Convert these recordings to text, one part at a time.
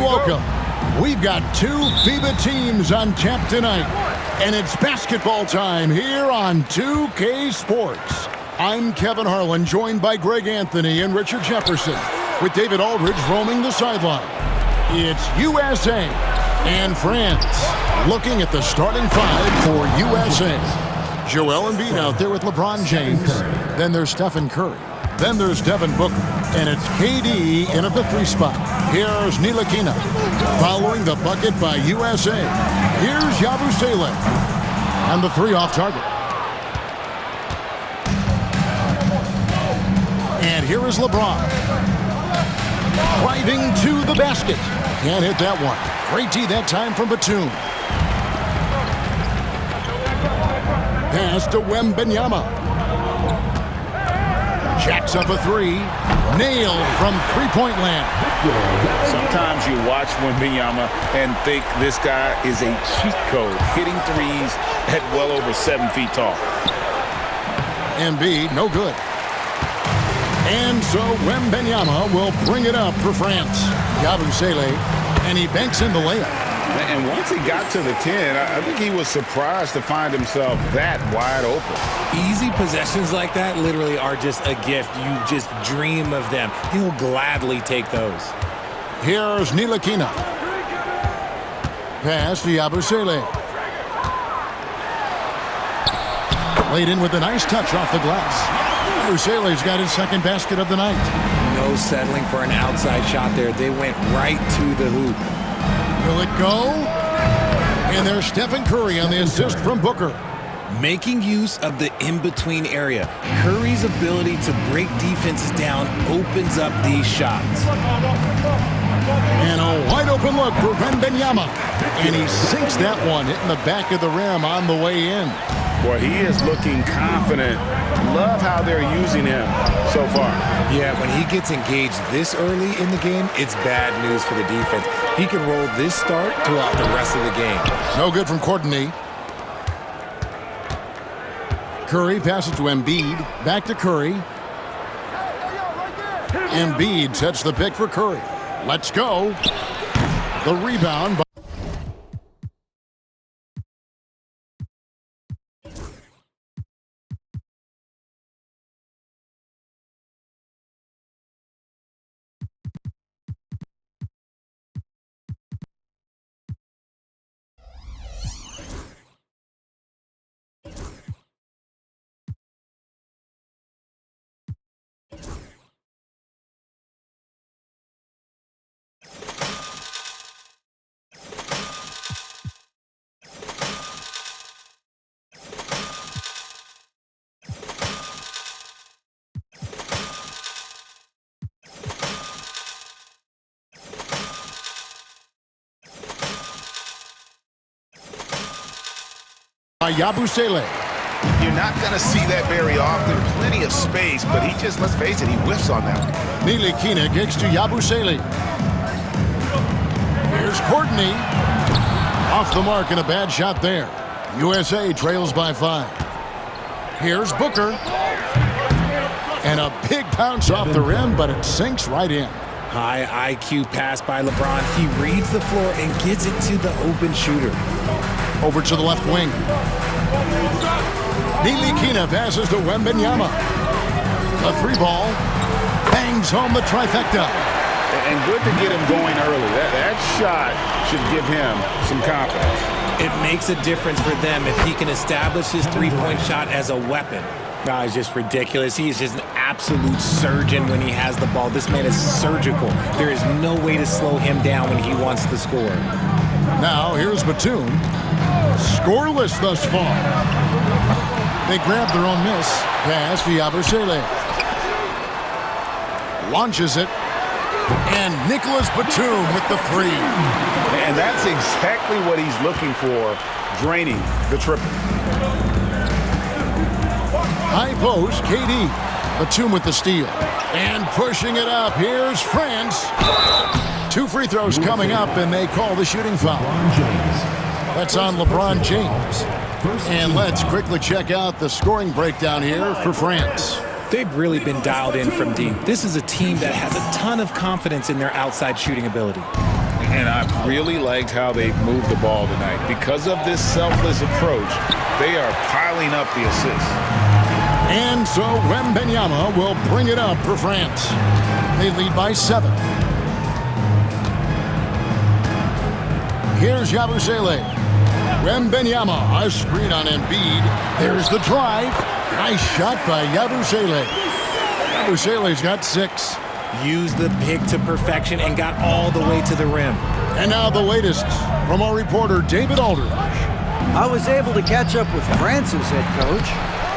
welcome. We've got two FIBA teams on tap tonight, and it's basketball time here on 2K Sports. I'm Kevin Harlan, joined by Greg Anthony and Richard Jefferson, with David Aldridge roaming the sideline. It's USA and France looking at the starting five for USA. Joel Embiid out there with LeBron James. Then there's Stephen Curry. Then there's Devin Booker. And it's KD in at the 3 spot. Here's Ntilikina following the bucket by USA. Here's Yabusele. And the 3 off target. And here is LeBron. Driving to the basket. Can't hit that one. Great D that time from Batum. Pass to Wembanyama. Jacks up a 3. Nailed from three-point land. Sometimes you watch Wembanyama and think this guy is a cheat code, hitting threes at well over 7 feet tall. Embiid, no good. And so Wembanyama will bring it up for France. Yabusele, and he banks in the layup. And once he got to the 10, I think he was surprised to find himself that wide open. Easy possessions like that literally are just a gift. You just dream of them. He'll gladly take those. Here's Ntilikina. Pass to Yabusele. Laid in with a nice touch off the glass. Yabusele's got his second basket of the night. No settling for an outside shot there. They went right to the hoop. Will it go? And there's Stephen Curry on the assist from Booker. Making use of the in-between area. Curry's ability to break defenses down opens up these shots. And a wide open look for Wembanyama. And he sinks that one, hitting the back of the rim on the way in. Boy, he is looking confident. Love how they're using him so far. Yeah, when he gets engaged this early in the game, it's bad news for the defense. He can roll this start throughout the rest of the game. No good from Courtney. Curry passes to Embiid. Back to Curry. Embiid sets the pick for Curry. Let's go. The rebound by Yabusele. You're not going to see that very often. Plenty of space, but he just, let's face it, he whiffs on that one. Ntilikina kicks to Yabusele. Here's Courtney. Off the mark and a bad shot there. USA trails by 5. Here's Booker. And a big bounce off the rim, but it sinks right in. High IQ pass by LeBron. He reads the floor and gets it to the open shooter. Over to the left wing. Ntilikina passes to Wembanyama. The 3 ball. Bangs home the trifecta. And good to get him going early. That shot should give him some confidence. It makes a difference for them if he can establish his three-point shot as a weapon. No, it's just ridiculous. He is just an absolute surgeon when he has the ball. This man is surgical. There is no way to slow him down when he wants to score. Now here's Batum. Scoreless thus far. They grab their own miss. Pass to Yabusele. Launches it. And Nicholas Batum with the 3. And that's exactly what he's looking for, draining the triple. High post, KD. Batum with the steal. And pushing it up. Here's France. 2 free throws coming up, and they call the shooting foul. That's on LeBron James. And let's quickly check out the scoring breakdown here for France. They've really been dialed in from deep. This is a team that has a ton of confidence in their outside shooting ability. And I really liked how they moved the ball tonight. Because of this selfless approach, they are piling up the assists. And so Wembanyama will bring it up for France. They lead by 7. Here's Yabusele. Wembanyama, a screen on Embiid. There's the drive. Nice shot by Yabusele. Yabusele's got 6. Used the pick to perfection and got all the way to the rim. And now the latest from our reporter, David Aldridge. I was able to catch up with France's head coach.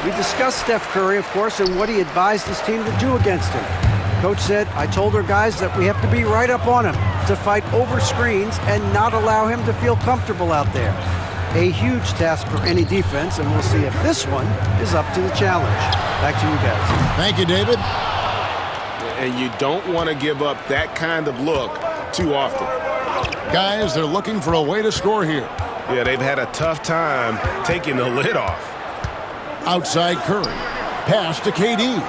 We discussed Steph Curry, of course, and what he advised his team to do against him. Coach said, I told our guys that we have to be right up on him, to fight over screens and not allow him to feel comfortable out there. A huge task for any defense, and we'll see if this one is up to the challenge. Back to you guys. Thank you, David. And you don't want to give up that kind of look too often. Guys, they're looking for a way to score here. Yeah, they've had a tough time taking the lid off. Outside Curry. Pass to KD.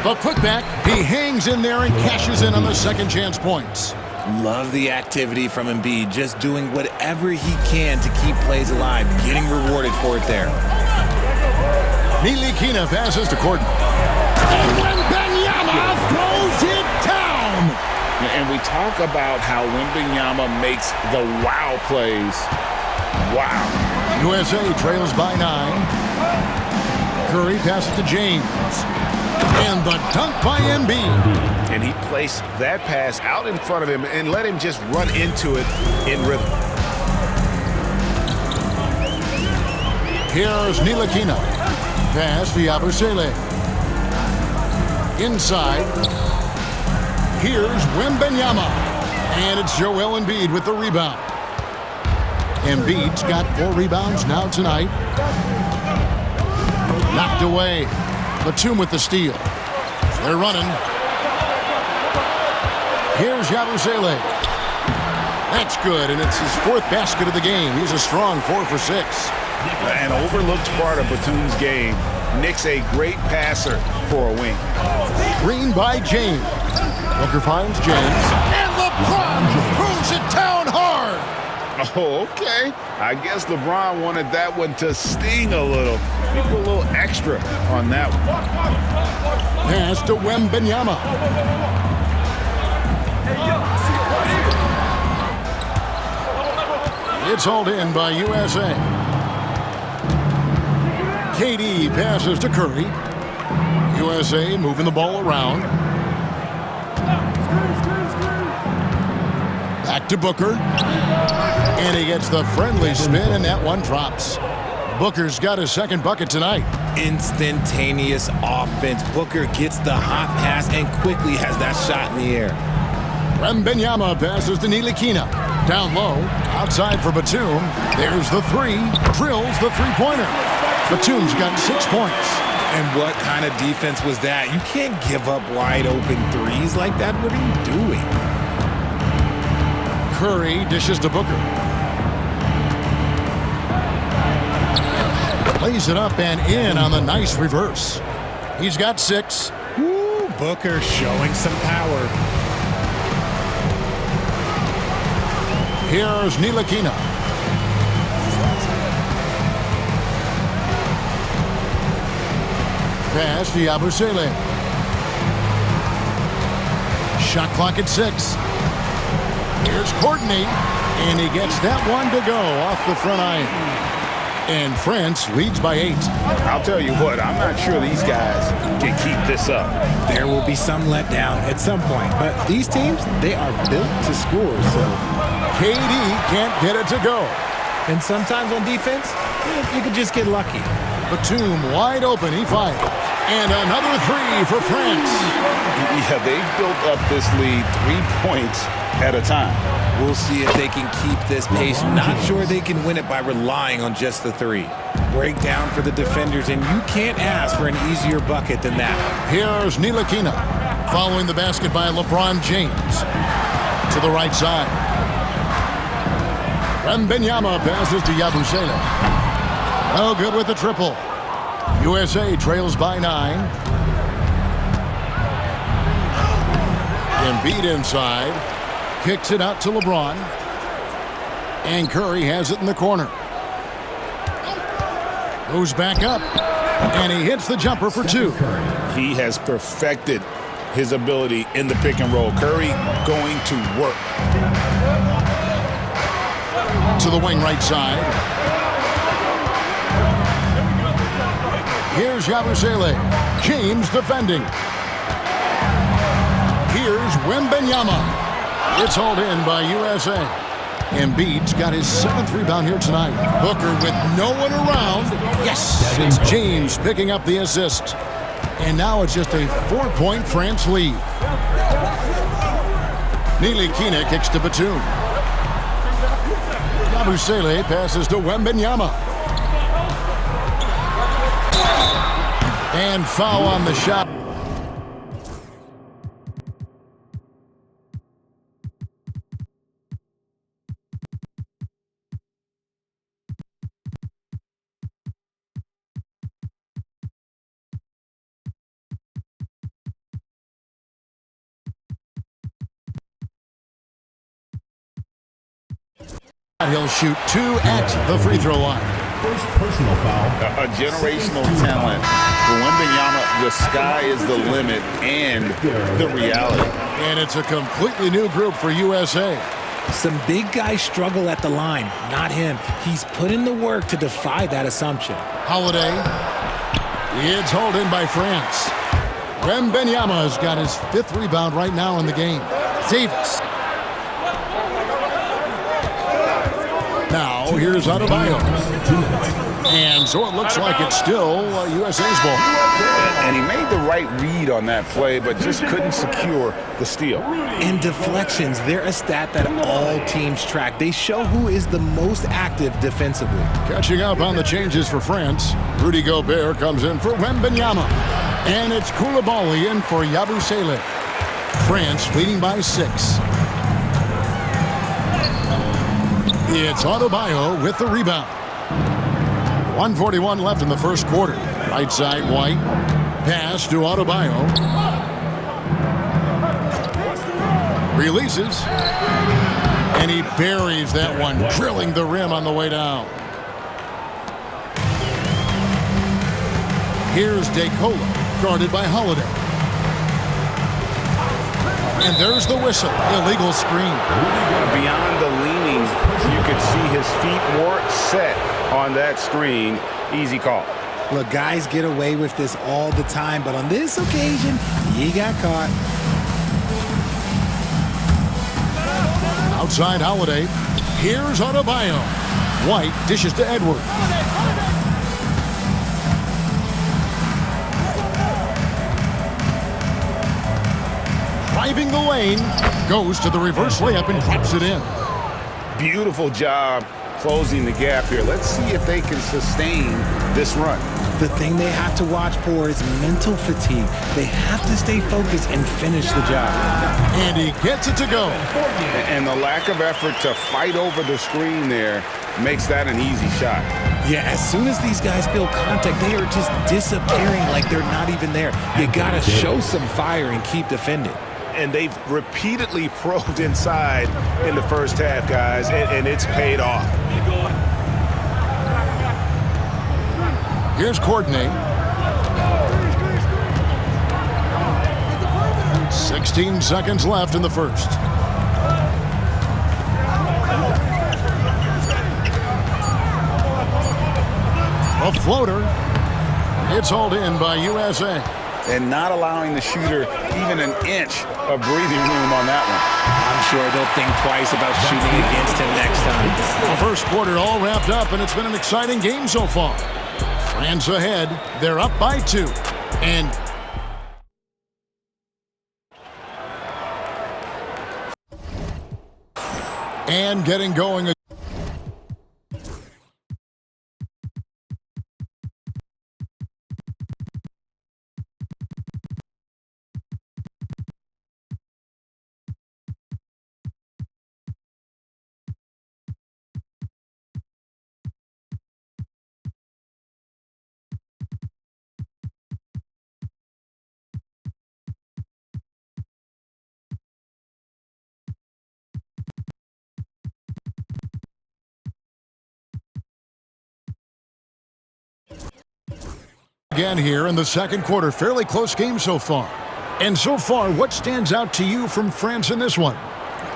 The putback. He hangs in there and cashes in on the second chance points. Love the activity from Embiid, just doing whatever he can to keep plays alive, getting rewarded for it there. Ntilikina passes to Gordon. And Wembanyama throws it down. And we talk about how Wembanyama makes the wow plays. Wow. USA trails by 9. Curry passes to James. And the dunk by Embiid. And he placed that pass out in front of him and let him just run into it in rhythm. Here's Ntilikina. Pass to Yabusele. Inside. Here's Wembanyama. And it's Joel Embiid with the rebound. Embiid's got 4 rebounds now tonight. Knocked away. Batum with the steal. They're running. Here's Yabusele. That's good, and it's his 4th basket of the game. He's a strong 4 for 6. An overlooked part of Batum's game. Nick's a great passer for a wing. Green by James. Booker finds James. And LeBron throws it down hard. Oh, okay. I guess LeBron wanted that one to sting a little. He put a little extra on that one. Pass to Wembanyama. It's hauled in by USA. KD passes to Curry. USA moving the ball around. Back to Booker. And he gets the friendly spin, and that one drops. Booker's got his 2nd bucket tonight. Instantaneous offense. Booker gets the hot pass and quickly has that shot in the air. Wembanyama passes to Ntilikina. Down low, outside for Batum. There's the 3. Drills the 3-pointer. Batum's got 6 points. And what kind of defense was that? You can't give up wide open threes like that. What are you doing? Curry dishes to Booker. Lays it up and in on the nice reverse. He's got 6. Woo, Booker showing some power. Here's Ntilikina. Pass to Yabusele. Shot clock at 6. Here's Courtney. And he gets that one to go off the front iron. And France leads by 8. I'll tell you what, I'm not sure these guys can keep this up. There will be some letdown at some point. But these teams, they are built to score. So KD can't get it to go. And sometimes on defense, you could just get lucky. Batum wide open. He fires. And another 3 for France. Yeah, they've built up this lead 3 points at a time. We'll see if they can keep this pace. Not sure they can win it by relying on just the 3. Breakdown for the defenders, and you can't ask for an easier bucket than that. Here's Ntilikina. Following the basket by LeBron James. To the right side. Wembanyama passes to Yabusele. Oh, good with the triple. USA trails by 9. Embiid inside. Kicks it out to LeBron. And Curry has it in the corner. Goes back up. And he hits the jumper for two. He has perfected his ability in the pick and roll. Curry going to work. To the wing right side. Here's Yabusele. James defending. Here's Wembanyama. It's hauled in by USA. Embiid's got his 7th rebound here tonight. Booker with no one around. Yes, it's James picking up the assist. And now it's just a 4-point France lead. Ntilikina kicks to Batum. Yabusele passes to Wembanyama. And foul on the shot. He'll shoot 2 at the free throw line. First personal foul. A generational talent. For Wembanyama, the sky is the limit and the reality. And it's a completely new group for USA. Some big guys struggle at the line, not him. He's put in the work to defy that assumption. Holiday. It's hauled in by France. Wembanyama's got his 5th rebound right now in the game. Davis. Now, here's Adebayo. And so it looks like it's still USA's ball. And he made the right read on that play, but just couldn't secure the steal. And deflections, they're a stat that all teams track. They show who is the most active defensively. Catching up on the changes for France, Rudy Gobert comes in for Wembanyama. And it's Koulibaly in for Yabusele. France leading by 6. It's Adebayo with the rebound. 1:41 left in the first quarter. Right side, White. Pass to Adebayo. Releases. And he buries that one, drilling the rim on the way down. Here's DeCola, guarded by Holiday. And there's the whistle. Illegal screen. Beyond the leaning, you could see his feet weren't set on that screen. Easy call. Look, guys get away with this all the time, but on this occasion, he got caught. Outside Holiday. Here's Adebayo. White dishes to Edwards. Driving the lane. Goes to the reverse layup and drops it in. Beautiful job closing the gap here. Let's see if they can sustain this run. The thing they have to watch for is mental fatigue. They have to stay focused and finish the job. And he gets it to go. And the lack of effort to fight over the screen there makes that an easy shot. Yeah, as soon as these guys feel contact, they are just disappearing like they're not even there. You gotta show some fire and keep defending. And they've repeatedly probed inside in the first half, guys, and it's paid off. Here's Courtney. 16 seconds left in the first. A floater. It's hauled in by USA. And not allowing the shooter even an inch of breathing room on that one. I'm sure they'll think twice about shooting against him next time. The first quarter all wrapped up, and it's been an exciting game so far. France ahead. They're up by 2. And getting going. Again here in the second quarter. Fairly close game so far. And so far, what stands out to you from France in this one?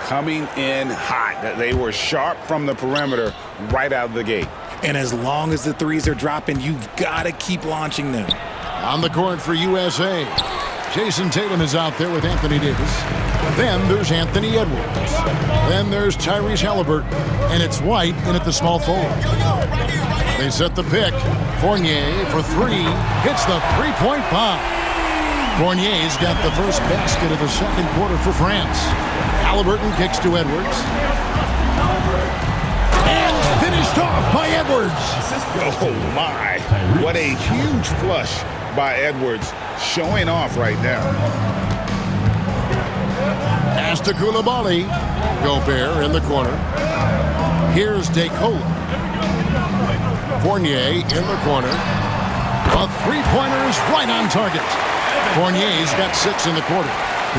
Coming in hot. They were sharp from the perimeter right out of the gate. And as long as the threes are dropping, you've got to keep launching them. On the court for USA, Jason Tatum is out there with Anthony Davis. Then there's Anthony Edwards. Then there's Tyrese Halliburton. And it's White in at the small forward. They set the pick. Fournier for three. Hits the three-point bomb. Fournier's got the first basket of the second quarter for France. Halliburton kicks to Edwards. And finished off by Edwards. Oh, my. What a huge flush by Edwards, showing off right now. Pass to Coulibaly. Gobert in the corner. Here's DeCola. Fournier in the corner. A three-pointer is right on target. Fournier's got 6 in the quarter.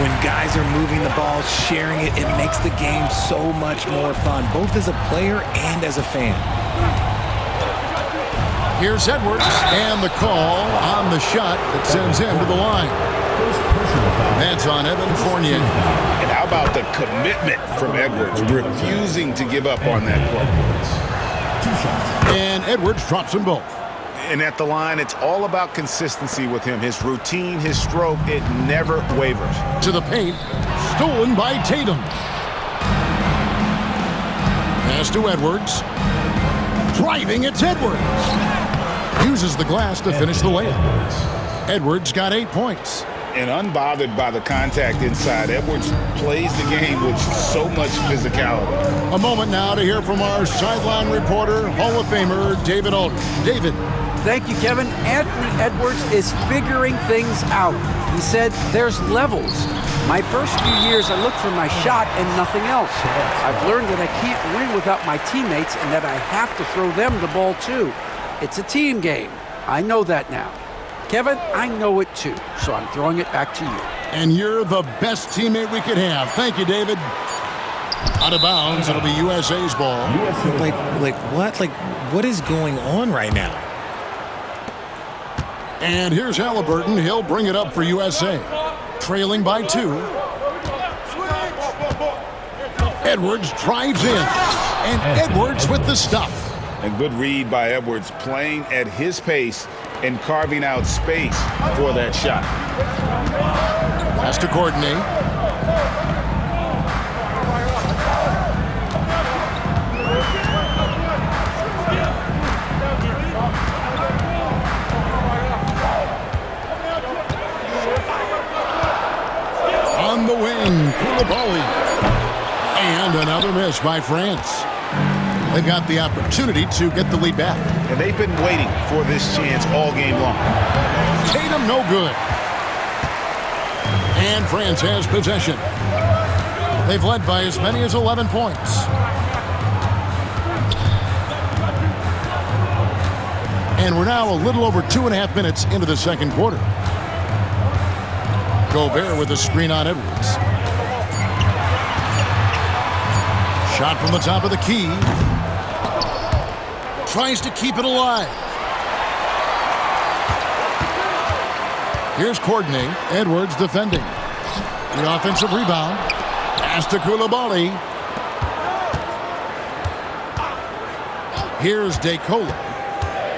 When guys are moving the ball, sharing it, it makes the game so much more fun, both as a player and as a fan. Here's Edwards, and the call on the shot that sends him to the line. That's on Evan Fournier. And how about the commitment from Edwards, refusing to give up on that play. And Edwards drops them both. And at the line, it's all about consistency with him. His routine, his stroke, it never wavers. To the paint, stolen by Tatum. Pass to Edwards. Driving, it's Edwards. Uses the glass to finish the layup. Edwards got 8 points. And unbothered by the contact inside, Edwards plays the game with so much physicality. A moment now to hear from our sideline reporter, Hall of Famer David Aldridge. David. Thank you, Kevin. Anthony Edwards is figuring things out. He said there's levels. My first few years, I looked for my shot and nothing else. I've learned that I can't win without my teammates and that I have to throw them the ball too. It's a team game. I know that now. Kevin, I know it too, so I'm throwing it back to you. And you're the best teammate we could have. Thank you, David. Out of bounds, it'll be USA's ball. Like what? Like, what is going on right now? And here's Halliburton. He'll bring it up for USA. Trailing by 2. Edwards drives in. And Edwards with the stuff. A good read by Edwards, playing at his pace and carving out space for that shot. Pass to Courtney. On the wing, Coulibaly. And another miss by France. They've got the opportunity to get the lead back. And they've been waiting for this chance all game long. Tatum no good. And France has possession. They've led by as many as 11 points. And we're now a little over 2.5 minutes into the second quarter. Gobert with a screen on Edwards. Shot from the top of the key. Tries to keep it alive. Here's Courtney. Edwards defending. The offensive rebound. Pass to Coulibaly. Here's DeCola.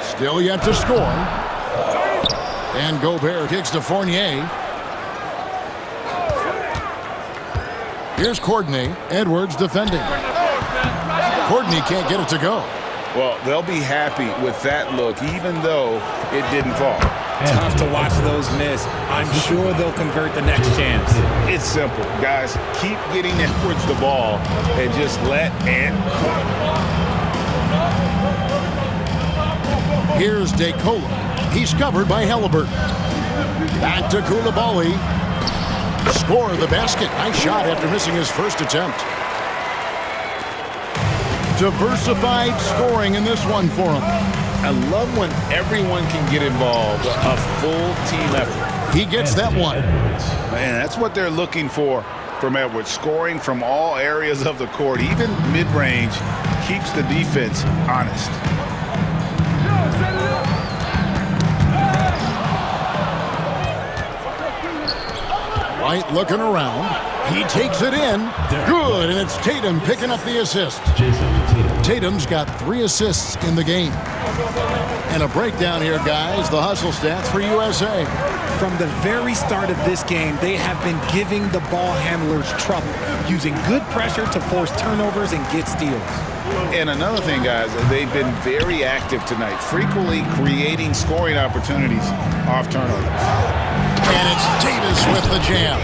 Still yet to score. And Gobert kicks to Fournier. Here's Courtney. Edwards defending. Courtney can't get it to go. Well, they'll be happy with that look, even though it didn't fall. Tough to watch those miss. I'm sure they'll convert the next chance. It's simple, guys. Keep getting Edwards the ball and just let Ant cook. Here's DeCola. He's covered by Halliburton. Back to Coulibaly. Score the basket. Nice shot after missing his first attempt. Diversified scoring in this one for him. I love when everyone can get involved, a full team effort. He gets that one. Man, that's what they're looking for from Edwards, scoring from all areas of the court, even mid-range, keeps the defense honest. White looking around. He takes it in. Good, and it's Tatum picking up the assist. Tatum's got 3 assists in the game. And a breakdown here, guys. The hustle stats for USA. From the very start of this game, they have been giving the ball handlers trouble, using good pressure to force turnovers and get steals. And another thing, guys, they've been very active tonight, frequently creating scoring opportunities off turnovers. And it's Davis with the jam.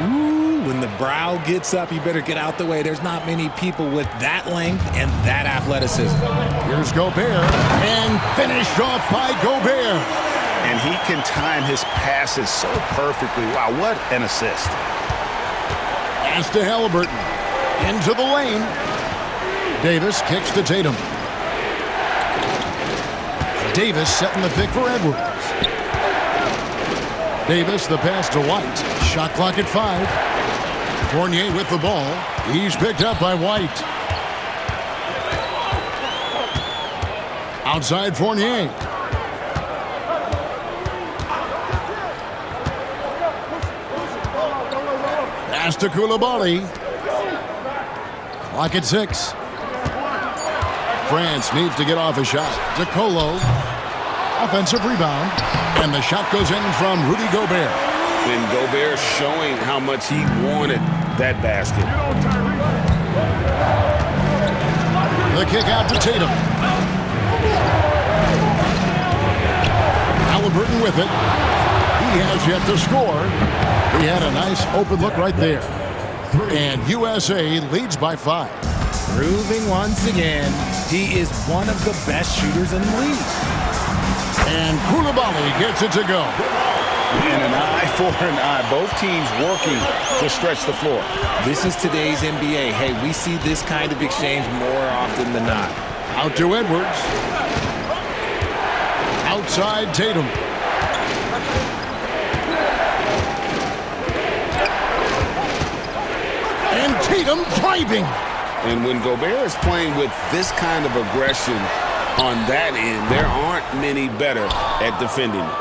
Ooh, when the brow gets up, you better get out the way. There's not many people with that length and that athleticism. Here's Gobert, and finished off by Gobert. And he can time his passes so perfectly. Wow, what an assist. Pass to Halliburton. Into the lane. Davis kicks to Tatum. Davis setting the pick for Edwards. Davis, the pass to White. Shot clock at 5. Fournier with the ball. He's picked up by White. Outside Fournier. Pass to Koulibaly. Clock at 6. France needs to get off a shot. Zacolo. Offensive rebound. And the shot goes in from Rudy Gobert. And Gobert showing how much he wanted that basket. The kick out to Tatum. Halliburton with it. He has yet to score. He had a nice open look right there. And USA leads by 5. Proving once again, he is one of the best shooters in the league. And Koulibaly gets it to go. And an eye for an eye. Both teams working to stretch the floor. This is today's NBA. Hey, we see this kind of exchange more often than not. Out to Edwards. Outside Tatum. And Tatum driving. And when Gobert is playing with this kind of aggression on that end, there aren't many better at defending it.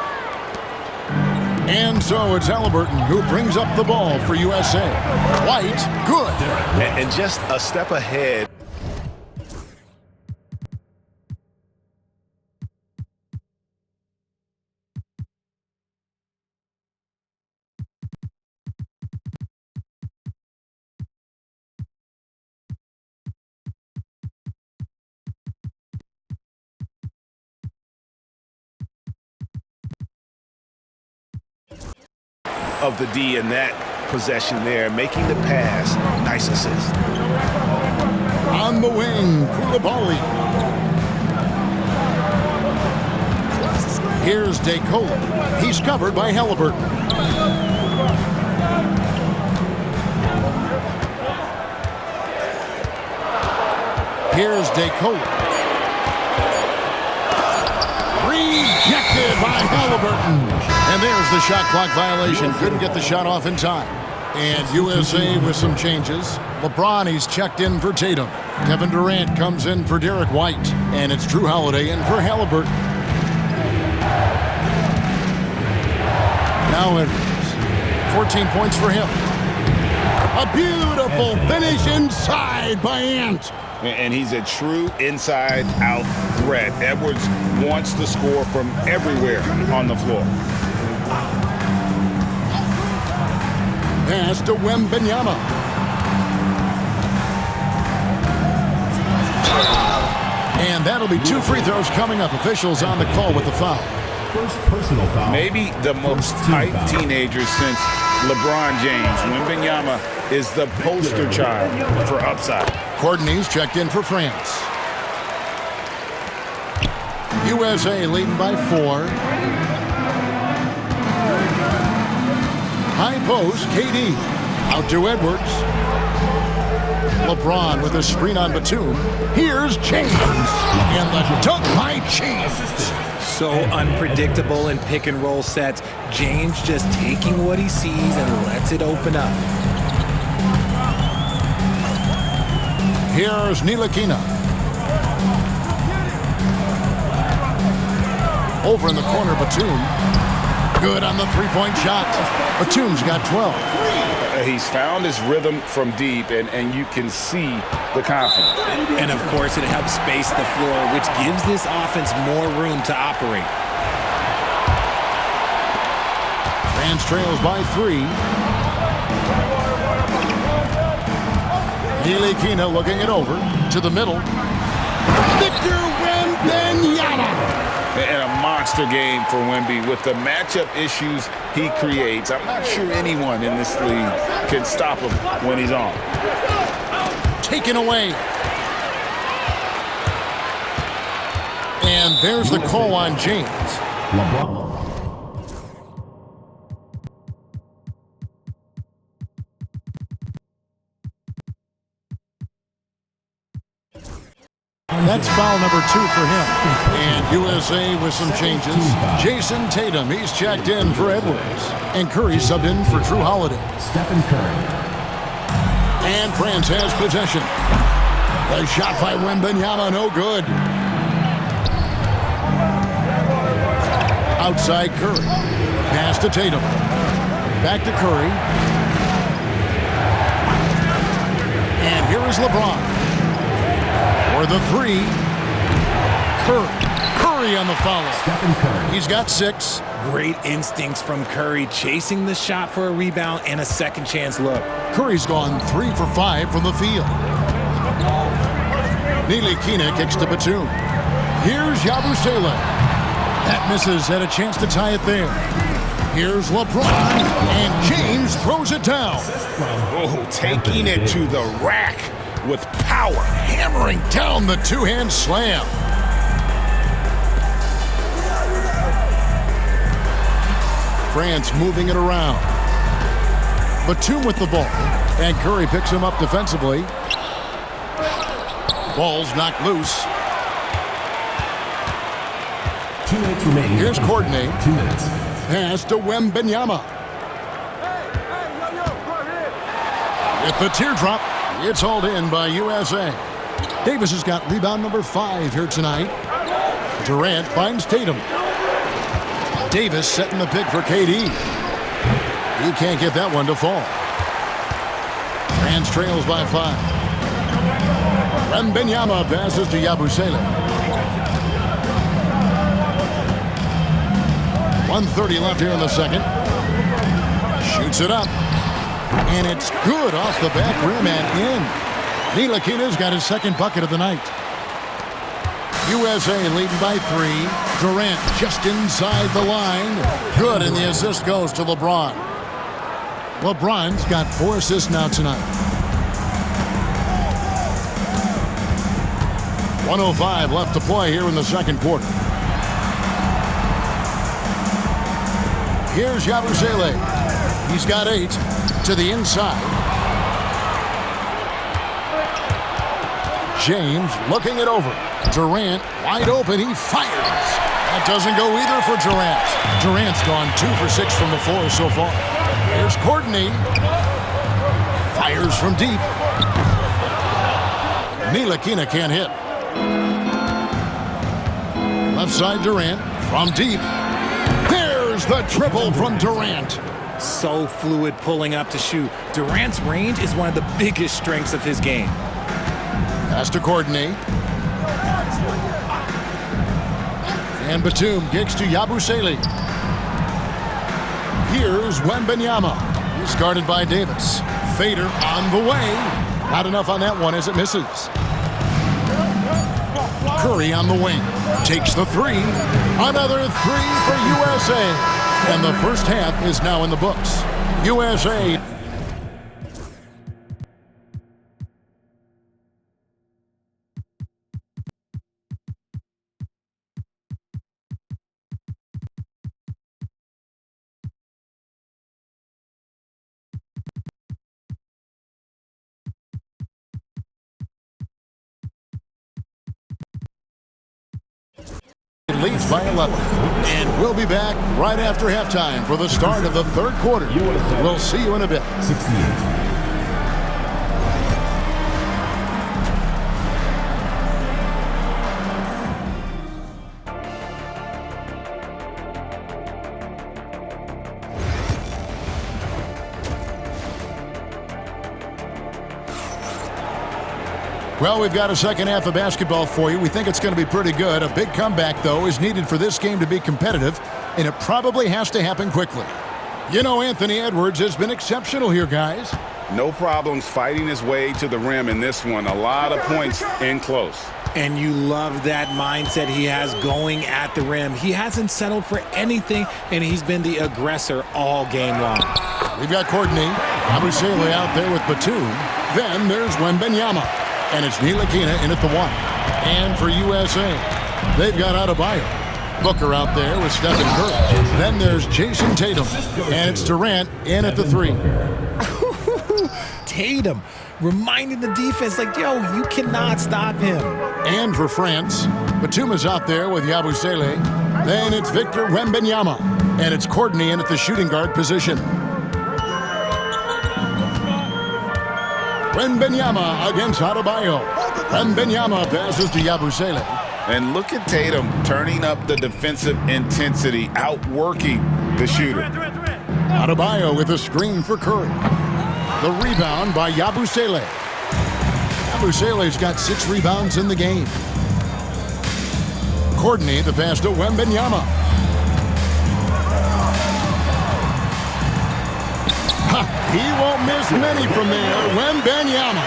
And so it's Halliburton who brings up the ball for USA. White, good. And just a step ahead. Of the D in that possession there, making the pass. Nice assist. On the wing, Koulibaly. Here's Zacolo. He's covered by Halliburton. Here's Zacolo. Rejected by Halliburton. And there's the shot clock violation. Couldn't get the shot off in time. And USA with some changes. LeBron, he's checked in for Tatum. Kevin Durant comes in for Derek White. And it's Drew Holiday in for Halliburton. Now Edwards. 14 points for him. A beautiful finish inside by Ant. And he's a true inside-out threat. Edwards wants to score from everywhere on the floor. Pass to Wembanyama. And that'll be 2 free throws coming up. Officials on the call with the foul. First personal foul. Maybe the most hyped teenager since LeBron James. Wembanyama is the poster child for upside. Courtney's checked in for France. USA leading by 4. High post, KD. Out to Edwards. LeBron with a screen on Batum. Here's James. And the dunk by James. So unpredictable in pick and roll sets. James just taking what he sees and lets it open up. Here's Ntilikina. Over in the corner, Batum. Good on the three-point shot. Batum's got 12. He's found his rhythm from deep, and you can see the confidence. And, of course, it helps space the floor, which gives this offense more room to operate. France trails by 3. Ntilikina looking it over to the middle. Victor Wembanyama. And a monster game for Wemby. With the matchup issues he creates, I'm not sure anyone in this league can stop him when he's on. Taken away. And there's the call on James. LeBron. That's foul number 2 for him. And USA with some changes. Jason Tatum, he's checked in for Edwards. And Curry subbed in for Drew Holiday. Stephen Curry. And France has possession. The shot by Wembanyama, no good. Outside Curry. Pass to Tatum. Back to Curry. And here is LeBron. For the 3. Curry on the follow. Stephen Curry. He's got 6. Great instincts from Curry, chasing the shot for a rebound and a second chance look. Curry's gone 3 for 5 from the field. Ntilikina kicks to Batum. Here's Yabusele. That misses, had a chance to tie it there. Here's LeBron, and James throws it down. Oh, taking it to the rack with power. Hammering down the two-hand slam. France moving it around. Batum with the ball. And Curry picks him up defensively. Ball's knocked loose. 2 minutes remaining. Here's Courtney. 2 minutes. Pass to Wembanyama. With the teardrop, it's hauled in by USA. Davis has got rebound number 5 here tonight. Durant finds Tatum. Davis setting the pick for KD. He can't get that one to fall. France trails by 5. Wembanyama passes to Yabusele. 1:30 left here in the second. Shoots it up. And it's good off the back rim and in. Ntilikina's got his second bucket of the night. USA leading by 3. Durant just inside the line. Good, and the assist goes to LeBron. LeBron's got 4 assists now tonight. 1:05 left to play here in the second quarter. Here's Yabusele. He's got 8 to the inside. James looking it over. Durant wide open. He fires. That doesn't go either for Durant. Durant's gone 2 for 6 from the floor so far. Here's Courtney. Fires from deep. Ntilikina can't hit. Left side Durant from deep. There's the triple from Durant. So fluid pulling up to shoot. Durant's range is one of the biggest strengths of his game. Pass to Courtney. And Batum kicks to Yabusele. Here's Wembanyama. He's guarded by Davis. Fader on the way. Not enough on that one as it misses. Curry on the wing. Takes the 3. Another 3 for USA. And the first half is now in the books. USA. Leads by 11. And we'll be back right after halftime for the start of the third quarter. We'll see you in a bit. 68. Well, we've got a second half of basketball for you. We think it's going to be pretty good. A big comeback, though, is needed for this game to be competitive, and it probably has to happen quickly. You know, Anthony Edwards has been exceptional here, guys. No problems fighting his way to the rim in this one. A lot of points in close. And you love that mindset he has going at the rim. He hasn't settled for anything, and he's been the aggressor all game long. We've got Courtney, Abusele out there with Batum. Then there's Wembanyama. And it's Ntilikina in at the 1. And for USA, they've got Adebayo. Booker out there with Stephen Curry. Then there's Jason Tatum. And it's Durant in at the 3. Tatum reminding the defense, like, yo, you cannot stop him. And for France, Batum is out there with Yabusele. Then it's Victor Wembanyama. And it's Courtney in at the shooting guard position. Wembanyama against Adebayo. Wembanyama passes to Yabusele. And look at Tatum turning up the defensive intensity, outworking the shooter. Adebayo with a screen for Curry. The rebound by Yabusele. Yabusele's got 6 rebounds in the game. Courtney the pass to Wembanyama. He won't miss many from there. Wembanyama.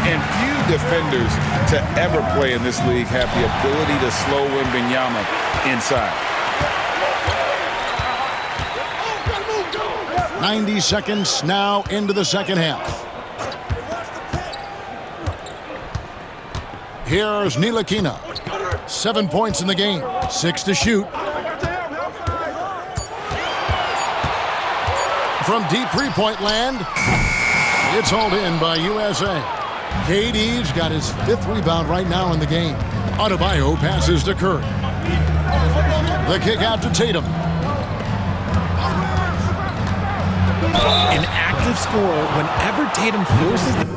And few defenders to ever play in this league have the ability to slow Wembanyama inside. 90 seconds now into the second half. Here's Ntilikina. 7 points in the game. 6 to shoot. From deep three-point land, it's hauled in by USA. KD's got his 5th rebound right now in the game. Adebayo passes to Curry. The kick out to Tatum. An active scorer whenever Tatum forces the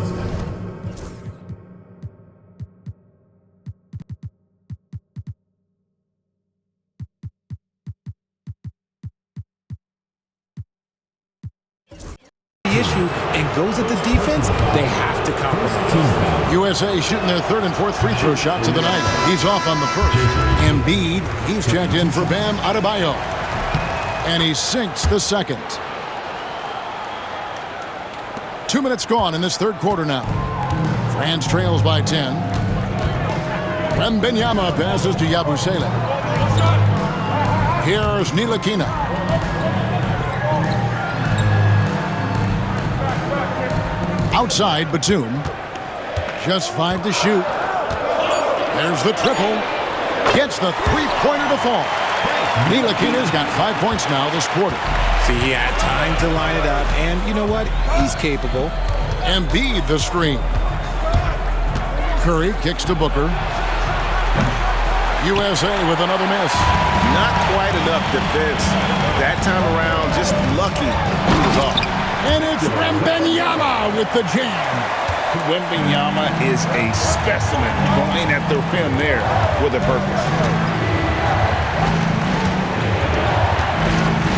issue and goes at the defense, they have to compromise. USA shooting their 3rd and 4th free throw shots of the night. He's off on the 1st. Embiid, he's checked in for Bam Adebayo. And he sinks the 2nd. 2 minutes gone in this 3rd quarter now. France trails by 10. Wembanyama passes to Yabusele. Here's Ntilikina. Outside, Batum. Just 5 to shoot. There's the triple. Gets the three-pointer to fall. Ntilikina's got 5 points now this quarter. See, he had time to line it up, and you know what? He's capable. Embiid the screen. Curry kicks to Booker. USA with another miss. Not quite enough defense. That time around, just lucky he was off. And it's Wembanyama with the jam. Wembanyama is a specimen going at the rim there with a purpose.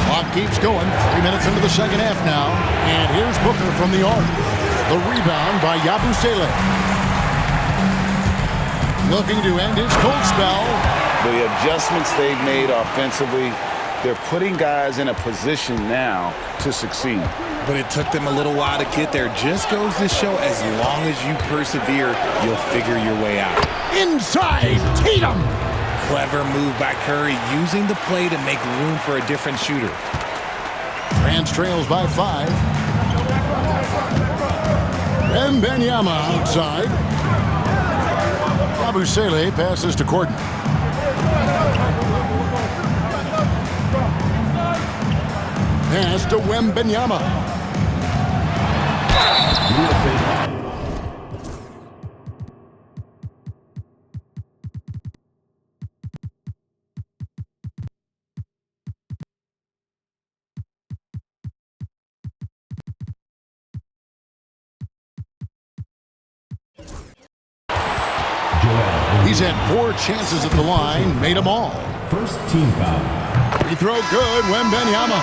Clock keeps going. 3 minutes into the second half now. And here's Booker from the arc. The rebound by Yabusele. Looking to end his cold spell. The adjustments they've made offensively, they're putting guys in a position now to succeed. But it took them a little while to get there. Just goes to show, as long as you persevere, you'll figure your way out. Inside, Tatum. Clever move by Curry, using the play to make room for a different shooter. France trails by 5. Wembanyama outside. Yabusele passes to Courtney. Pass to Wembanyama. He's had 4 chances at the line, made them all. First team foul. Free throw good, Wembanyama.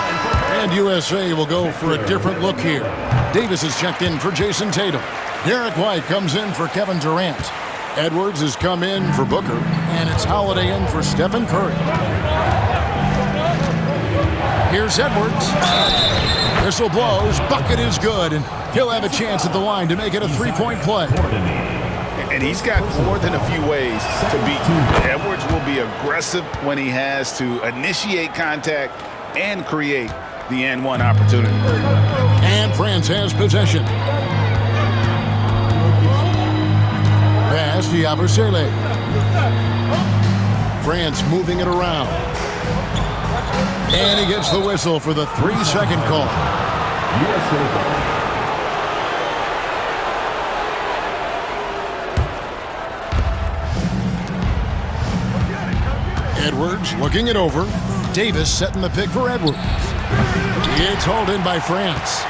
And USA will go for a different look here. Davis is checked in for Jason Tatum. Derek White comes in for Kevin Durant. Edwards has come in for Booker, and it's Holiday in for Stephen Curry. Here's Edwards. Whistle blows, bucket is good, and he'll have a chance at the line to make it a three-point play. And he's got more than a few ways to beat you. Edwards will be aggressive when he has to initiate contact and create the and-one opportunity. And France has possession. Pass to Yabusele. France moving it around. And he gets the whistle for the 3-second call. Edwards looking it over. Davis setting the pick for Edwards. It's hauled in by France.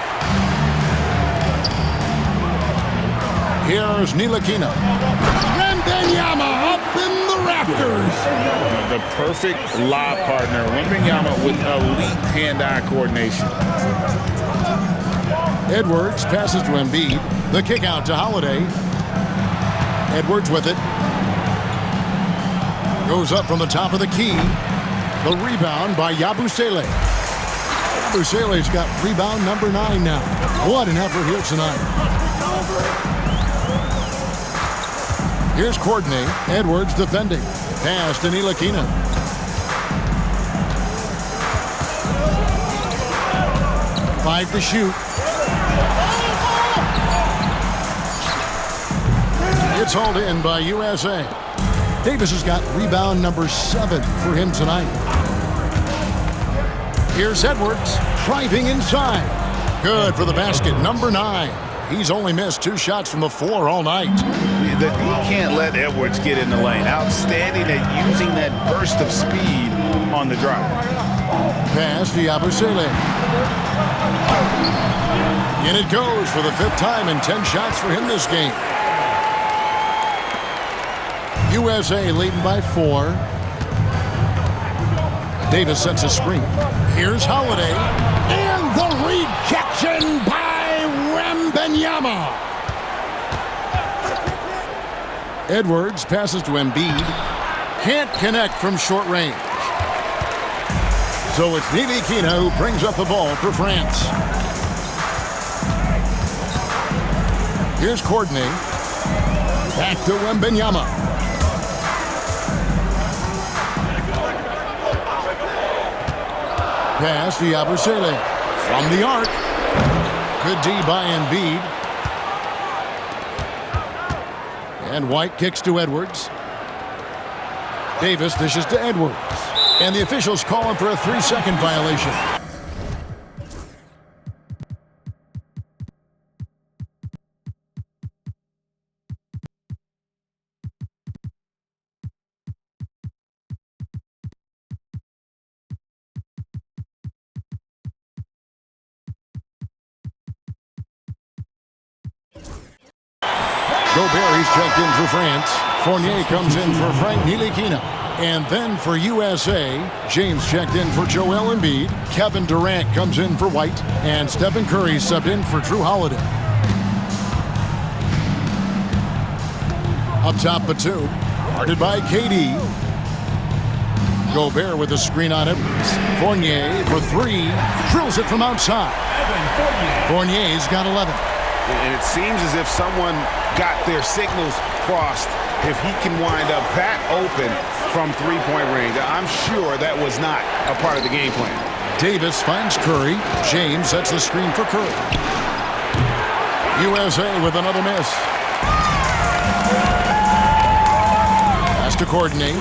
Here's Ntilikina. Wembanyama up in the rafters. The perfect lob partner. Wembanyama with elite hand-eye coordination. Edwards passes to Embiid. The kick out to Holiday. Edwards with it. Goes up from the top of the key. The rebound by Yabusele. Yabusele's got rebound number 9 now. What an effort here tonight. Here's Courtney. Edwards defending. Pass to Ntilikina. Five to shoot. It's hauled in by USA. Davis has got rebound number 7 for him tonight. Here's Edwards driving inside. Good for the basket, number 9. He's only missed 2 shots from the floor all night. You can't let Edwards get in the lane. Outstanding at using that burst of speed on the drive. Pass to Yabusele. And it goes for the 5th time and 10 shots for him this game. USA leading by 4. Davis sets a screen. Here's Holiday. And the rejection by Wembanyama. Edwards passes to Embiid. Can't connect from short range. So it's Ntilikina who brings up the ball for France. Here's Courtney. Back to Wembanyama. Pass to Yabusele. From the arc. Good D by Embiid. And White kicks to Edwards. Davis dishes to Edwards. And the officials call him for a 3-second violation. Gobert, he's checked in for France. Fournier comes in for Frank Ntilikina. And then for USA, James checked in for Joel Embiid. Kevin Durant comes in for White. And Stephen Curry subbed in for Drew Holiday. Up top, Batum. Guarded by KD. Gobert with a screen on Edwards. Fournier for 3. Drills it from outside. Fournier's got 11. And it seems as if someone got their signals crossed if he can wind up that open from three-point range. I'm sure that was not a part of the game plan. Davis finds Curry. James sets the screen for Curry. USA with another miss. Has to coordinate.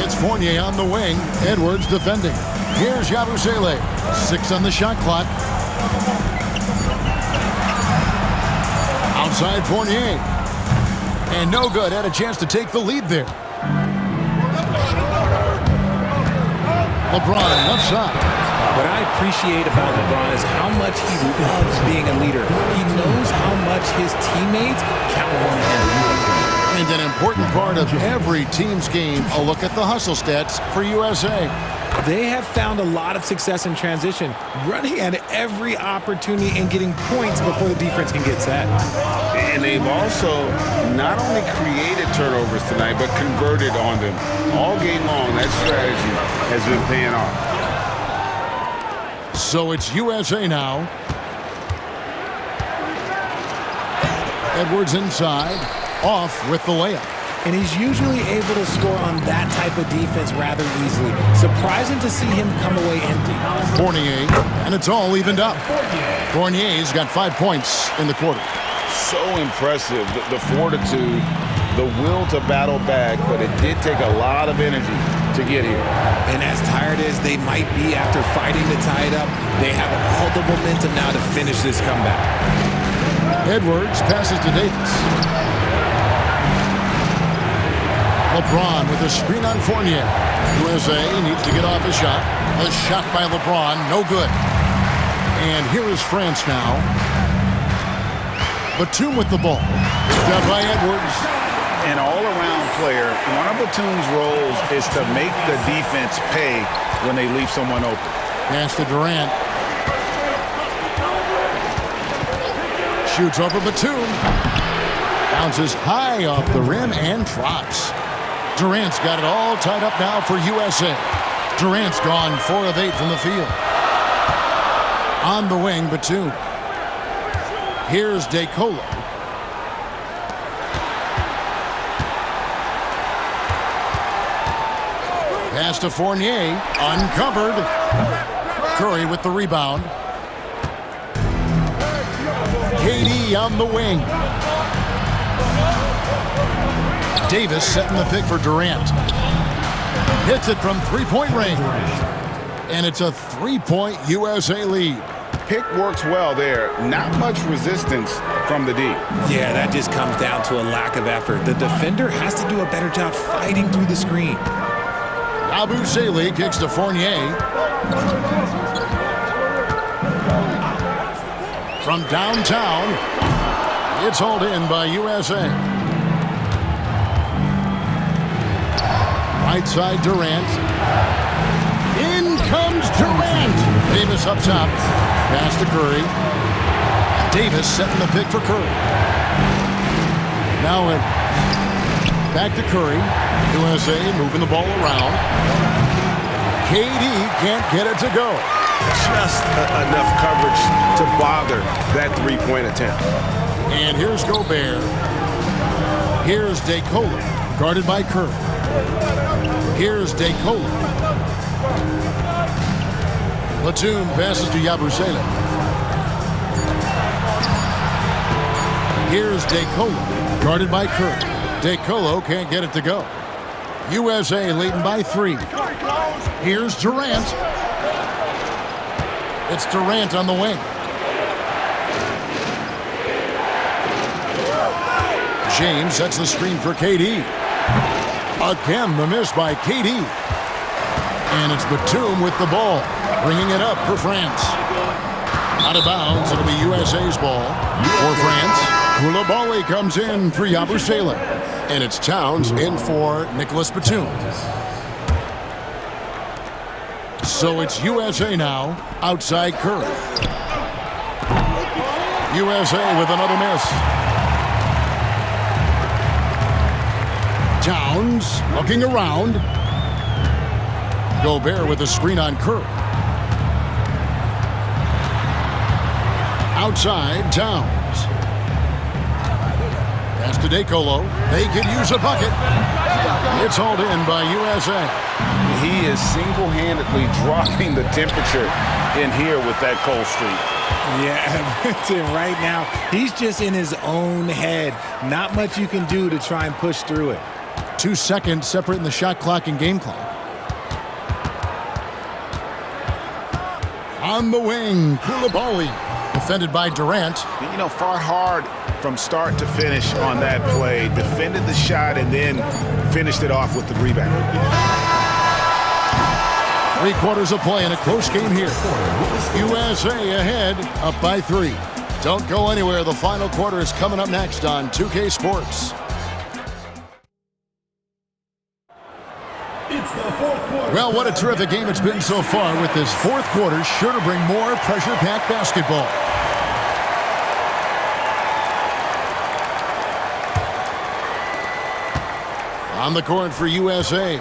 It's Fournier on the wing. Edwards defending. Here's Yabusele. 6 on the shot clock. Outside Fournier. And no good. Had a chance to take the lead there. LeBron left side. What I appreciate about LeBron is how much he loves being a leader. He knows how much his teammates count on him. And an important part of every team's game, a look at the hustle stats for USA. They have found a lot of success in transition, running at every opportunity and getting points before the defense can get set. And they've also not only created turnovers tonight, but converted on them. All game long, that strategy has been paying off. So it's USA now. Edwards inside, off with the layup. And he's usually able to score on that type of defense rather easily. Surprising to see him come away empty. Fournier, and it's all evened up. Fournier's got 5 points in the quarter. So impressive, the fortitude, the will to battle back, but it did take a lot of energy to get here. And as tired as they might be after fighting to tie it up, they have all the momentum now to finish this comeback. Edwards passes to Davis. LeBron with a screen on Fournier. USA needs to get off a shot. A shot by LeBron, no good. And here is France now. Batum with the ball. Picked up by Edwards. An all-around player, one of Batum's roles is to make the defense pay when they leave someone open. Pass to Durant. Shoots over Batum. Bounces high off the rim and drops. Durant's got it all tied up now for USA. Durant's gone 4 of 8 from the field. On the wing, Batum. Here's DeColo. Pass to Fournier. Uncovered. Curry with the rebound. KD on the wing. Davis setting the pick for Durant. Hits it from three-point range. And it's a 3-point USA lead. Pick works well there. Not much resistance from the D. Yeah, that just comes down to a lack of effort. The defender has to do a better job fighting through the screen. Yabusele kicks to Fournier. From downtown, it's hauled in by USA. Right side, Durant. In comes Durant. Davis up top. Pass to Curry. Davis setting the pick for Curry. Now back to Curry. USA moving the ball around. KD can't get it to go. Just enough coverage to bother that three-point attempt. And here's Gobert. Here's DeColo, guarded by Curry. Here's DeColo. Batum passes to Yabusele. Here's DeColo, guarded by Curry. DeColo can't get it to go. USA leading by 3. Here's Durant. It's Durant on the wing. James sets the screen for KD. Again, the miss by KD. And it's Batum with the ball, bringing it up for France. Out of bounds, it'll be USA's ball. For France, Koulibaly comes in for Yabusele. And it's Towns in for Nicholas Batum. So it's USA now, outside Curry. USA with another miss. Towns looking around. Gobert with a screen on Curry. Outside, Towns. Pass to DeColo. They could use a bucket. It's hauled in by USA. He is single-handedly dropping the temperature in here with that cold streak. Yeah, right now, he's just in his own head. Not much you can do to try and push through it. 2 seconds separating the shot clock and game clock. On the wing, Koulibaly, defended by Durant. You know, fought hard from start to finish on that play. Defended the shot and then finished it off with the rebound. 3 quarters of play in a close game here. USA ahead, up by 3. Don't go anywhere. The final quarter is coming up next on 2K Sports. It's the fourth quarter. Well, what a terrific game it's been so far, with this fourth quarter sure to bring more pressure-packed basketball. On the court for USA,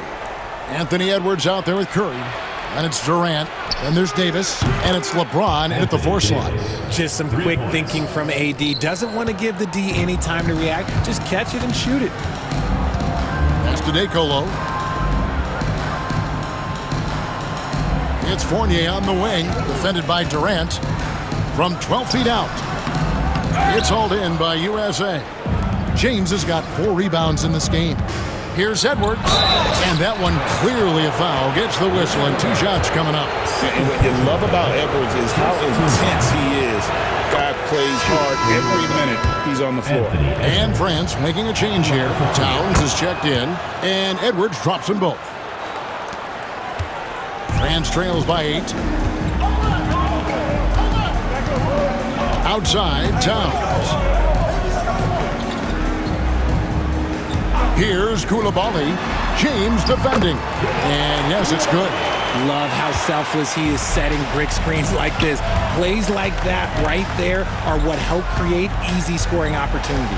Anthony Edwards out there with Curry. And it's Durant, and there's Davis, and it's LeBron at the 4 slot. Just some quick thinking from AD. Doesn't want to give the D any time to react. Just catch it and shoot it. Pass to DeColo. It's Fournier on the wing, defended by Durant from 12 feet out. It's hauled in by USA. James has got 4 rebounds in this game. Here's Edwards, and that one clearly a foul. Gets the whistle, and 2 shots coming up. And what you love about Edwards is how intense he is. Guy plays hard every minute he's on the floor. And France making a change here. Towns is checked in, and Edwards drops them both. France trails by 8. Outside, Towns. Here's Koulibaly. James defending. And yes, it's good. Love how selfless he is setting brick screens like this. Plays like that right there are what help create easy scoring opportunities.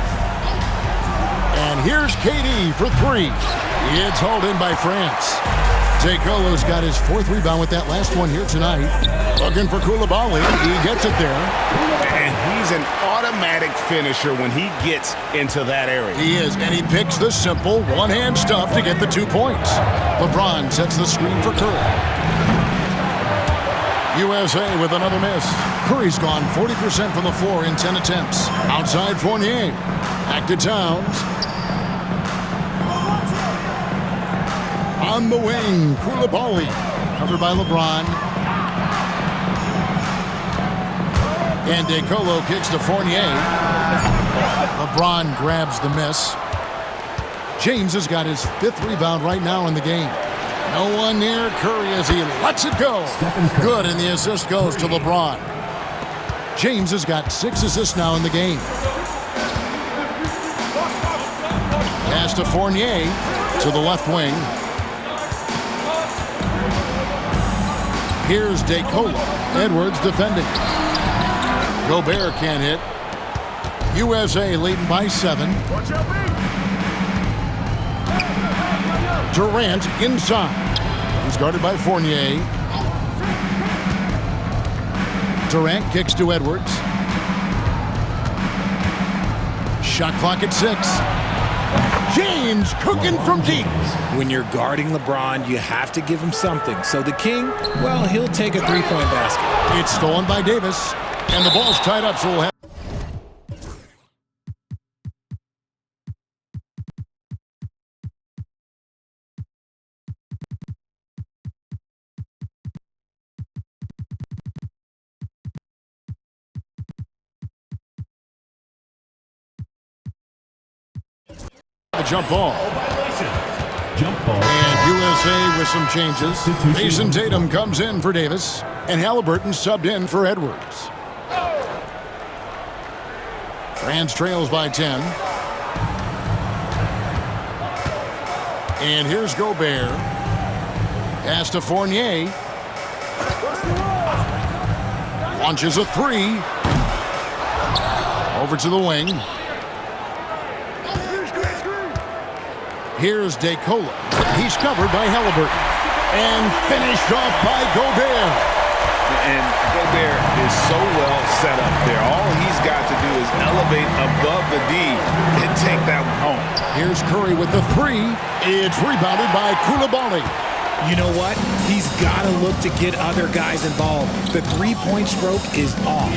And here's KD for 3. It's hauled in by France. DeColo's got his 4th rebound with that last one here tonight. Looking for Koulibaly. He gets it there. And he's an automatic finisher when he gets into that area. He is, and he picks the simple one-hand stuff to get the 2 points. LeBron sets the screen for Curry. USA with another miss. Curry's gone 40% from the floor in 10 attempts. Outside Fournier. Back to Towns. On the wing, Koulibaly. Covered by LeBron. And DeColo kicks to Fournier. LeBron grabs the miss. James has got his 5th rebound right now in the game. No one near Curry as he lets it go. Good, and the assist goes to LeBron. James has got 6 assists now in the game. Pass to Fournier to the left wing. Here's DeColo. Edwards defending. Gobert can't hit. USA leading by 7. Durant inside. He's guarded by Fournier. Durant kicks to Edwards. Shot clock at 6. James cooking from deep. When you're guarding LeBron, you have to give him something. So the King, well, he'll take a 3-point basket. It's stolen by Davis. And the ball's tied up, so we'll have... A jump ball. Jump ball. And USA with some changes. Jason Tatum comes in for Davis, and Halliburton subbed in for Edwards. France trails by 10. And here's Gobert. Pass to Fournier. Launches a 3. Over to the wing. Here's DeColo. He's covered by Halliburton. And finished off by Gobert. And Gobert is so well set up there. All he's got to do is elevate above the D and take that one home. Here's Curry with the 3. It's rebounded by Koulibaly. You know what? He's got to look to get other guys involved. The 3-point stroke is off.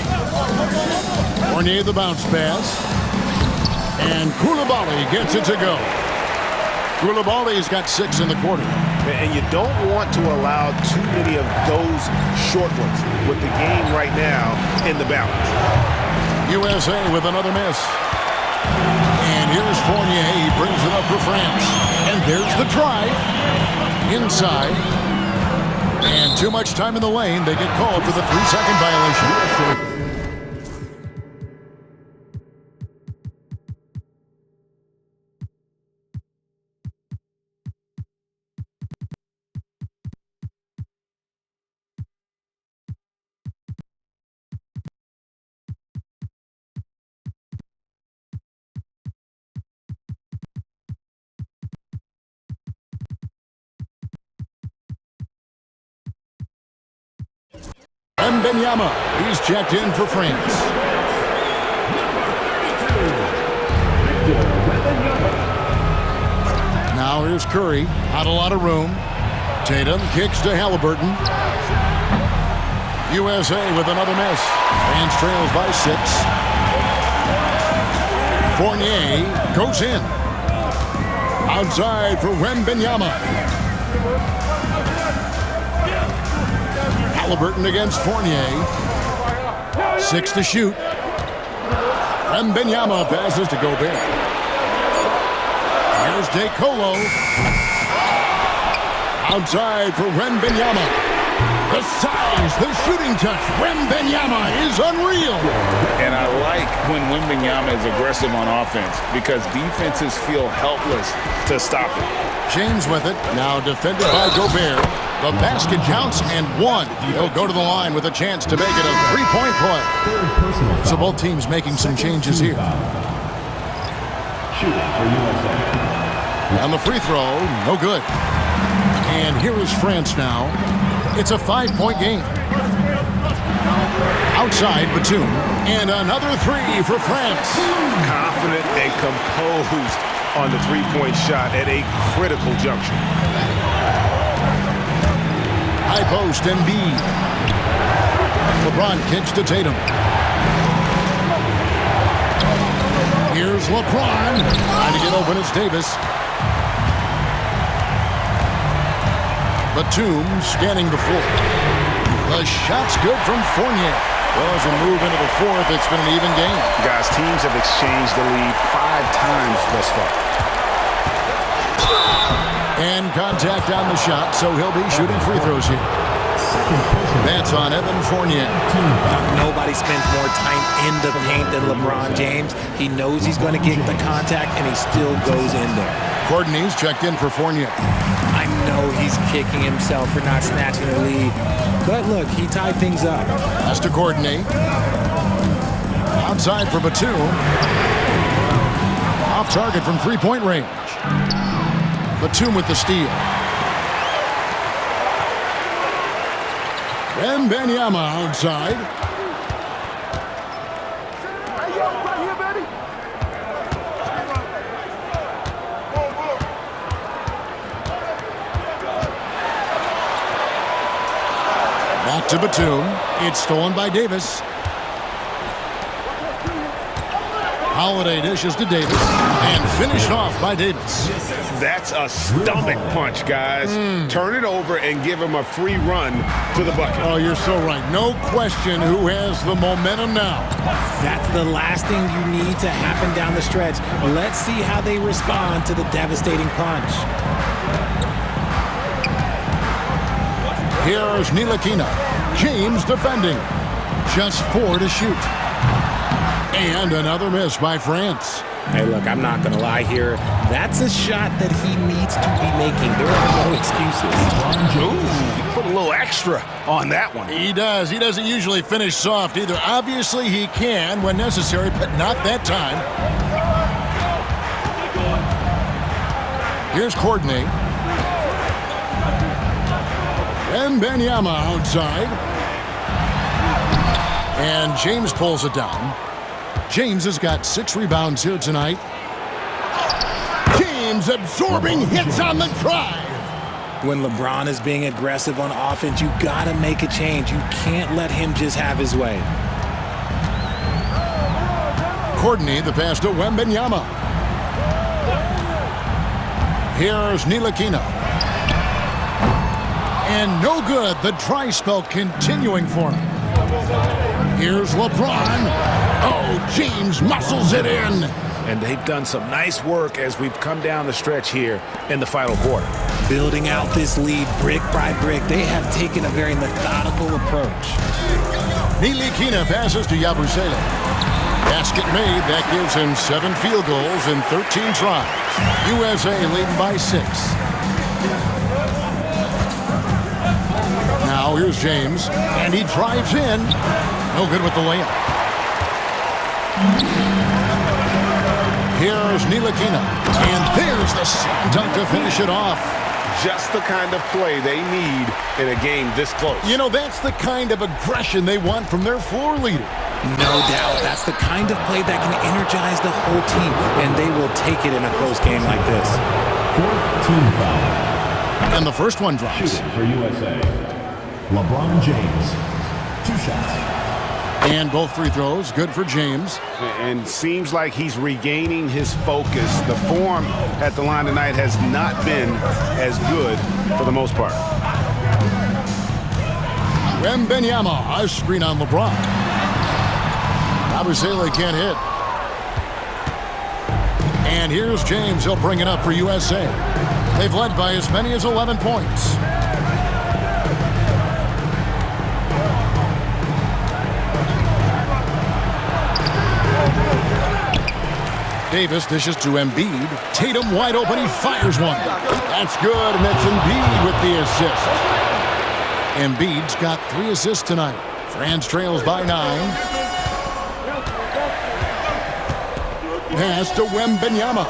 Fournier the bounce pass. And Koulibaly gets it to go. Koulibaly's got 6 in the quarter. And you don't want to allow too many of those short ones with the game right now in the balance. USA with another miss. And here's Fournier. He brings it up for France. And there's the drive. Inside. And too much time in the lane. They get called for the 3-second violation. Wembanyama, he's checked in for France. Now here's Curry, not a lot of room. Tatum kicks to Halliburton. USA with another miss. France trails by 6. Fournier goes in. Outside for Wembanyama. Halliburton against Fournier. 6 to shoot. Wembanyama passes to Gobert. Here's DeColo. Outside for Wembanyama. The size, the shooting touch. Wembanyama is unreal. And I like when Wembanyama is aggressive on offense because defenses feel helpless to stop it. James with it. Now defended by Gobert. The basket counts and 1. He'll go to the line with a chance to make it a 3-point play. So both teams making some changes here. And the free throw, no good. And here is France now. It's a 5-point game. Outside Batum. And another 3 for France. Confident and composed on the three-point shot at a critical juncture. High post and Embiid. LeBron kicks to Tatum. Here's LeBron. Trying to get open, it's Davis. Batum scanning the floor. The shot's good from Fournier. Well, as we move into the fourth, it's been an even game. Guys, teams have exchanged the lead 5 times thus far. And contact on the shot, so he'll be shooting free throws here. That's on Evan Fournier. Nobody spends more time in the paint than LeBron James. He knows he's going to get the contact, and he still goes in there. Courtney's checked in for Fournier. I know he's kicking himself for not snatching the lead. But look, he tied things up. Pass to Courtney. Outside for Batum. Off target from three-point range. Batum with the steal. Wembanyama outside. Back to Batum. It's stolen by Davis. Holiday dishes to Davis. And finished off by Davis. That's a stomach punch, guys. Turn it over and give him a free run to the bucket. Oh, you're so right. No question who has the momentum now. That's the last thing you need to happen down the stretch. Let's see how they respond to the devastating punch. Here's Ntilikina. James defending. Just 4 to shoot. And another miss by France. Hey, look, I'm not going to lie here. That's a shot that he needs to be making. There are no excuses. Ooh, put a little extra on that one. He does. He doesn't usually finish soft either. Obviously, he can when necessary, but not that time. Here's Courtney. Wembanyama outside. And James pulls it down. James has got 6 rebounds here tonight. James absorbing hits on the drive. When LeBron is being aggressive on offense, you got to make a change. You can't let him just have his way. Courtney, the pass to Wembanyama. Here's Ntilikina. And no good. The dry spell continuing for him. Here's LeBron. Oh, James muscles it in. And they've done some nice work as we've come down the stretch here in the final quarter. Building out this lead brick by brick, they have taken a very methodical approach. Ntilikina passes to Yabusele. Basket made. That gives him 7 field goals in 13 tries. USA leading by 6. Now here's James, and he drives in. No good with the layup. Here's Ntilikina, and there's the slam dunk to finish it off. just the kind of play they need in a game this close. You know, that's the kind of aggression they want from their floor leader. No doubt. That's the kind of play that can energize the whole team, and they will take it in a close game like this. Fourth team foul. And the first one drops. Shooting for USA. LeBron James. 2 shots. And both free throws, good for James. And seems like he's regaining his focus. The form at the line tonight has not been as good for the most part. Wembanyama, a screen on LeBron. Abusele can't hit. And here's James. He'll bring it up for USA. They've led by as many as 11 points. Davis dishes to Embiid. Tatum wide open. He fires one. That's good, and that's Embiid with the assist. Embiid's got 3 assists tonight. France trails by 9. Pass to Wembanyama.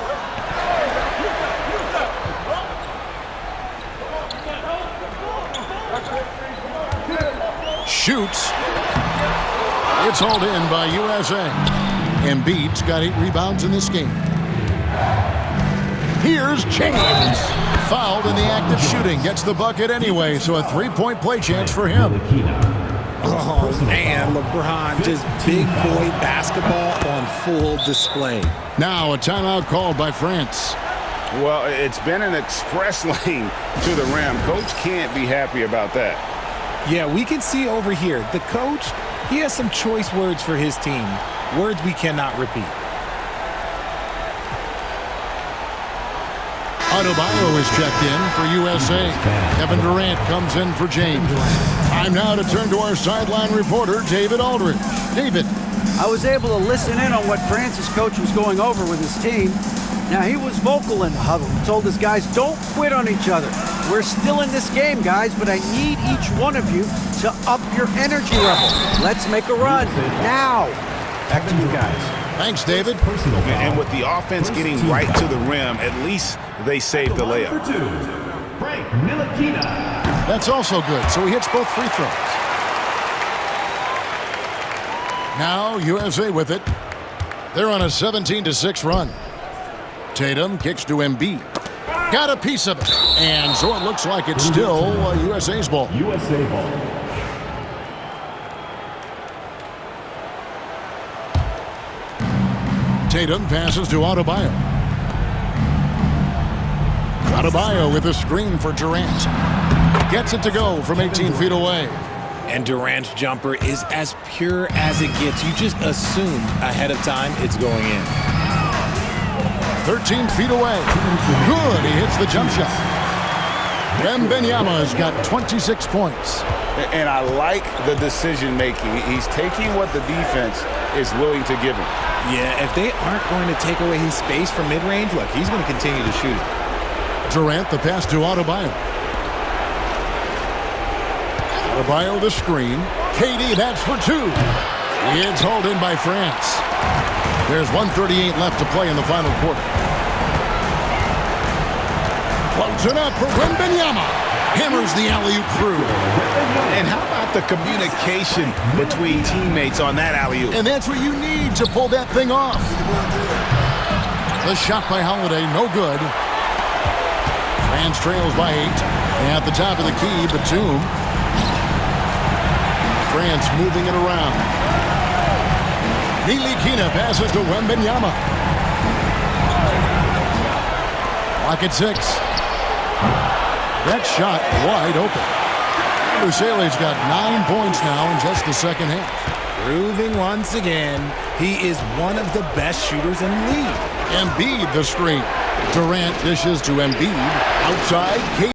Shoots. It's hauled in by USA. Embiid's got 8 rebounds in this game. Here's James. Fouled in the act of shooting. Gets the bucket anyway, so a 3-point play chance for him. Oh, man, LeBron, just big boy basketball on full display. Now a timeout called by France. Well, it's been an express lane to the rim. Coach can't be happy about that. Yeah, we can see over here, the coach, he has some choice words for his team. Words we cannot repeat. Adebayo is checked in for USA. Kevin Durant comes in for James. Time now to turn to our sideline reporter, David Aldridge. David. I was able to listen in on what France's coach was going over with his team. Now, he was vocal in the huddle. He told his guys, don't quit on each other. We're still in this game, guys, but I need each one of you to up your energy level. Let's make a run now. Back to you guys. Thanks, David. And with the offense getting right to the rim, at least they saved the layup. Number 2, Frank Ntilikina. That's also good, so he hits both free throws. Now USA with it. They're on a 17-6 run. Tatum kicks to Embiid. Got a piece of it. And so it looks like it's still USA's ball. USA ball. Tatum passes to Adebayo. Adebayo with a screen for Durant. Gets it to go from 18 feet away. And Durant's jumper is as pure as it gets. You just assume ahead of time it's going in. 13 feet away. Good. He hits the jump shot. Wembanyama's got 26 points. And I like the decision-making. He's taking what the defense is willing to give him. Yeah, if they aren't going to take away his space from mid-range, look, he's going to continue to shoot it. Durant, the pass to Adebayo. Adebayo, the screen. KD, that's for 2. It's hauled in by France. There's 1:38 left to play in the final quarter. Floats it up for Wembanyama. Hammers the alley-oop through. And how about the communication between teammates on that alley-oop? And that's what you need to pull that thing off. The shot by Holiday, no good. France trails by 8. At the top of the key, Batum. France moving it around. Ntilikina passes to Wembanyama. Clock at 6. That shot wide open. Abusele's got 9 points now in just the second half. Proving once again, he is one of the best shooters in the league. Embiid the screen. Durant dishes to Embiid. Outside,